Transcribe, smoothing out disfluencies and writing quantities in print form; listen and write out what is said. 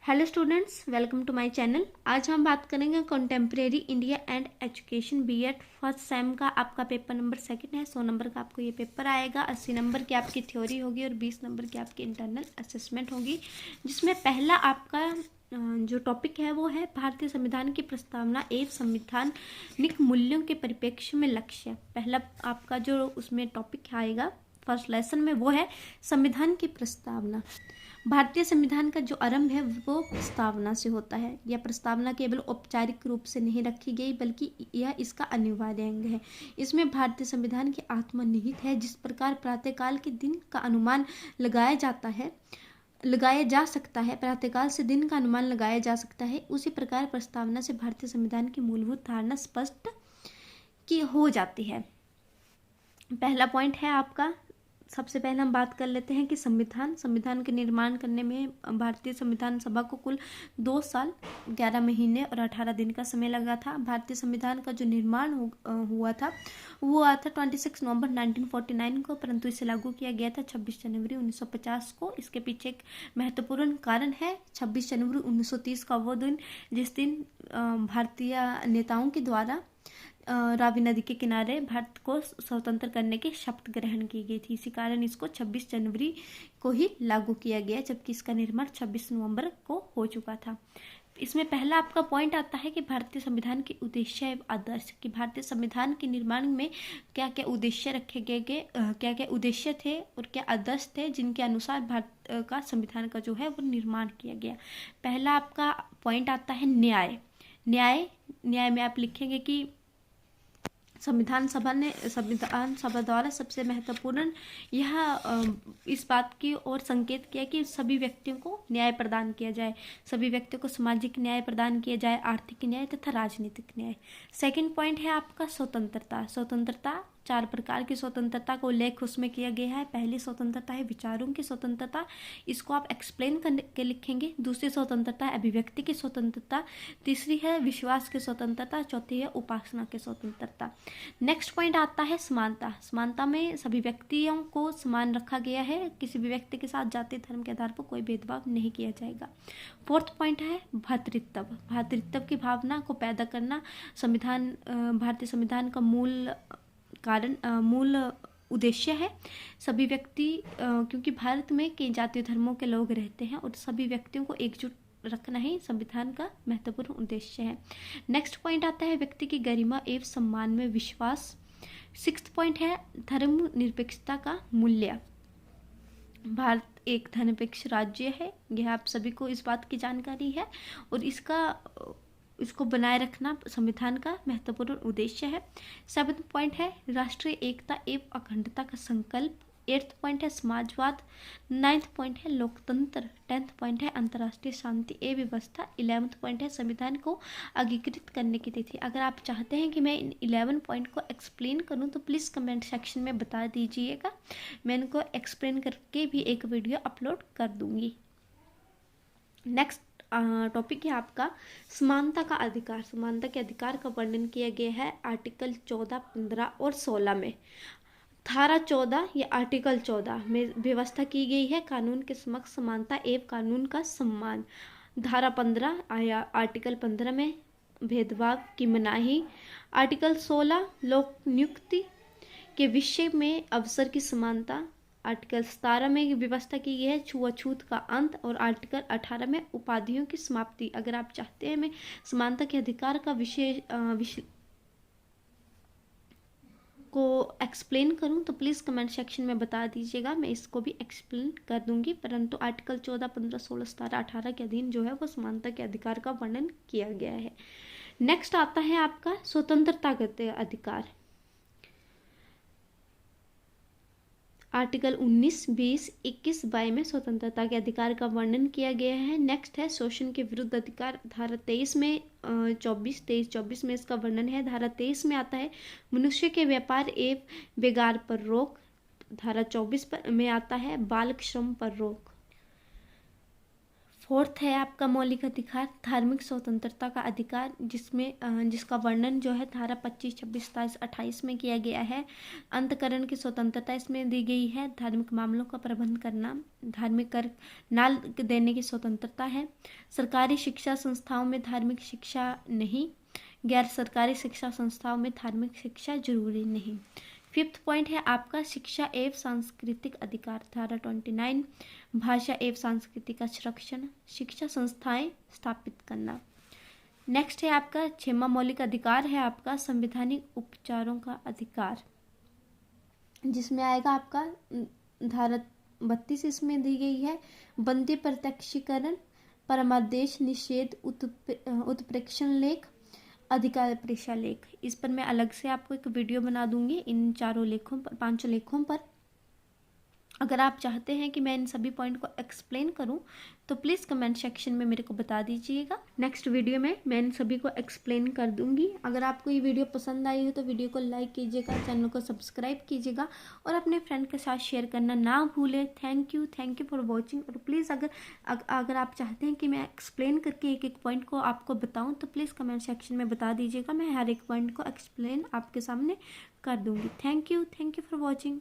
Hello students, welcome to my channel. आज हम बात करेंगे contemporary India and education BEd first sem का। आपका पेपर नंबर सेकंड है। 100 नंबर का आपको ये पेपर आएगा। 80 नंबर की आपकी थ्योरी होगी और 20 नंबर की आपकी इंटरनल असेसमेंट होगी, जिसमें पहला आपका जो टॉपिक है वो है भारतीय संविधान की प्रस्तावना एवं संवैधानिक मूल्यों के परिप्रेक्ष्य में लक्ष्य। पहला आपका जो उसमें टॉपिक आएगा फर्स्ट लेसन में वो है संविधान की प्रस्तावना। भारतीय संविधान का जो आरंभ है वो प्रस्तावना से होता है। यह प्रस्तावना केवल औपचारिक रूप से नहीं रखी गई बल्कि यह इसका अनिवार्य अंग है। इसमें भारतीय संविधान की आत्मा निहित है। जिस प्रकार प्रातःकाल के दिन का अनुमान लगाया जा सकता है, प्रातःकाल से दिन का अनुमान लगाया जा सकता है, उसी प्रकार प्रस्तावना से भारतीय संविधान की मूलभूत धारणा स्पष्ट की हो जाती है। पहला पॉइंट है आपका। सबसे पहले हम बात कर लेते हैं कि संविधान के निर्माण करने में भारतीय संविधान सभा को कुल 2 साल 11 महीने और 18 दिन का समय लगा था। भारतीय संविधान का जो निर्माण हुआ था वो हुआ था 26 नवंबर 1949 को, परंतु इसे लागू किया गया था 26 जनवरी 1950 को। इसके पीछे एक महत्वपूर्ण कारण है 26 जनवरी 1930 का वो दिन जिस दिन भारतीय नेताओं के द्वारा रावी नदी के किनारे भारत को स्वतंत्र करने की शपथ ग्रहण की गई थी। इसी कारण इसको 26 जनवरी को ही लागू किया गया, जबकि इसका निर्माण 26 नवंबर को हो चुका था। इसमें पहला आपका पॉइंट आता है कि भारतीय संविधान के उद्देश्य एवं आदर्श। कि भारतीय संविधान के निर्माण में क्या क्या उद्देश्य रखे गए, क्या क्या उद्देश्य थे और क्या आदर्श थे जिनके अनुसार भारत का संविधान का जो है वो निर्माण किया गया। पहला आपका पॉइंट आता है न्याय में आप लिखेंगे कि संविधान सभा द्वारा सबसे महत्वपूर्ण यह इस बात की ओर संकेत किया कि सभी व्यक्तियों को न्याय प्रदान किया जाए, सभी व्यक्तियों को सामाजिक न्याय प्रदान किया जाए, आर्थिक न्याय तथा राजनीतिक न्याय। सेकंड पॉइंट है आपका स्वतंत्रता 4 प्रकार की स्वतंत्रता का उल्लेख उसमें किया गया है। पहली स्वतंत्रता है विचारों की स्वतंत्रता, इसको आप एक्सप्लेन करके लिखेंगे। दूसरी स्वतंत्रता है अभिव्यक्ति की स्वतंत्रता, तीसरी है विश्वास की स्वतंत्रता, चौथी है उपासना की स्वतंत्रता। नेक्स्ट पॉइंट आता है समानता में सभी व्यक्तियों को समान रखा गया है। किसी भी व्यक्ति के साथ जाति धर्म के आधार पर कोई भेदभाव नहीं किया जाएगा। फोर्थ पॉइंट है भ्रातृत्व की भावना को पैदा करना भारतीय संविधान का मूल उद्देश्य है। सभी व्यक्ति क्योंकि भारत में कई जातीय धर्मों के लोग रहते हैं और सभी व्यक्तियों को एकजुट रखना ही संविधान का महत्वपूर्ण उद्देश्य है। नेक्स्ट पॉइंट आता है व्यक्ति की गरिमा एवं सम्मान में विश्वास। 6th पॉइंट है धर्मनिरपेक्षता का मूल्य। भारत एक धर्मनिरपेक्ष राज्य है, यह आप सभी को इस बात की जानकारी है और इसको बनाए रखना संविधान का महत्वपूर्ण उद्देश्य है। 7th पॉइंट है राष्ट्रीय एकता एवं अखंडता का संकल्प। 8th पॉइंट है समाजवाद। 9th पॉइंट है लोकतंत्र। 10th पॉइंट है अंतर्राष्ट्रीय शांति एवं व्यवस्था। 11th पॉइंट है संविधान को अंगीकृत करने की तिथि। अगर आप चाहते हैं कि मैं इन 11 पॉइंट को एक्सप्लेन करूं तो प्लीज़ कमेंट सेक्शन में बता दीजिएगा, मैं इनको एक्सप्लेन करके भी एक वीडियो अपलोड कर दूंगी। नेक्स्ट टॉपिक है आपका समानता का अधिकार। समानता के अधिकार का वर्णन किया गया है आर्टिकल 14, 15 और 16 में। धारा 14 या आर्टिकल 14 में व्यवस्था की गई है कानून के समक्ष समानता एवं कानून का सम्मान। धारा 15 आया आर्टिकल 15 में भेदभाव की मनाही। आर्टिकल 16 लोक नियुक्ति के विषय में अवसर की समानता। आर्टिकल 17 में व्यवस्था की गई है छुआछूत का अंत और आर्टिकल 18 में उपाधियों की समाप्ति। अगर आप चाहते हैं मैं समानता के अधिकार का विषय को एक्सप्लेन करूं तो प्लीज़ कमेंट सेक्शन में बता दीजिएगा, मैं इसको भी एक्सप्लेन कर दूंगी। परंतु आर्टिकल 14, 15, 16, 17, 18 के अधीन जो है वो समानता के अधिकार का वर्णन किया गया है। नेक्स्ट आता है आपका स्वतंत्रतागत अधिकार। आर्टिकल 19, 20, 21, 22 में स्वतंत्रता के अधिकार का वर्णन किया गया है। नेक्स्ट है शोषण के विरुद्ध अधिकार। धारा 23 में 24 में इसका वर्णन है। धारा 23 में आता है मनुष्य के व्यापार एवं बेगार पर रोक। धारा 24 में आता है बाल श्रम पर रोक। फोर्थ है आपका मौलिक अधिकार धार्मिक स्वतंत्रता का अधिकार, जिसका वर्णन जो है धारा 25, 26, 27, 28 में किया गया है। अंतकरण की स्वतंत्रता इसमें दी गई है। धार्मिक मामलों का प्रबंध करना, धार्मिक कर ना देने की स्वतंत्रता है। सरकारी शिक्षा संस्थाओं में धार्मिक शिक्षा नहीं, गैर सरकारी शिक्षा संस्थाओं में धार्मिक शिक्षा जरूरी नहीं। फिफ्थ पॉइंट है आपका शिक्षा एवं सांस्कृतिक अधिकार धारा 29, भाषा एवं संस्कृति का संरक्षण, शिक्षा संस्थाएं स्थापित करना। नेक्स्ट है आपका 6वां मौलिक अधिकार है आपका संवैधानिक उपचारों का अधिकार, जिसमें आएगा आपका धारा 32 इसमें दी गई है। बंदी प्रत्यक्षीकरण, परमादेश निषेध, उत्प्रेक्षण लेख, अधिकार परीक्षा लेख। इस पर मैं अलग से आपको एक वीडियो बना दूंगी इन 5 लेखों पर। अगर आप चाहते हैं कि मैं इन सभी पॉइंट को एक्सप्लेन करूं तो प्लीज़ कमेंट सेक्शन में मेरे को बता दीजिएगा। नेक्स्ट वीडियो में मैं इन सभी को एक्सप्लेन कर दूंगी। अगर आपको ये वीडियो पसंद आई हो तो वीडियो को लाइक कीजिएगा, चैनल को सब्सक्राइब कीजिएगा और अपने फ्रेंड के साथ शेयर करना ना भूलें। Thank you for watching. और प्लीज़ अगर आप चाहते हैं कि मैं एक्सप्लेन करके एक एक पॉइंट को आपको बताऊँ तो प्लीज़ कमेंट सेक्शन में बता दीजिएगा। मैं हर एक पॉइंट को एक्सप्लेन आपके सामने कर दूँगी। Thank you for watching.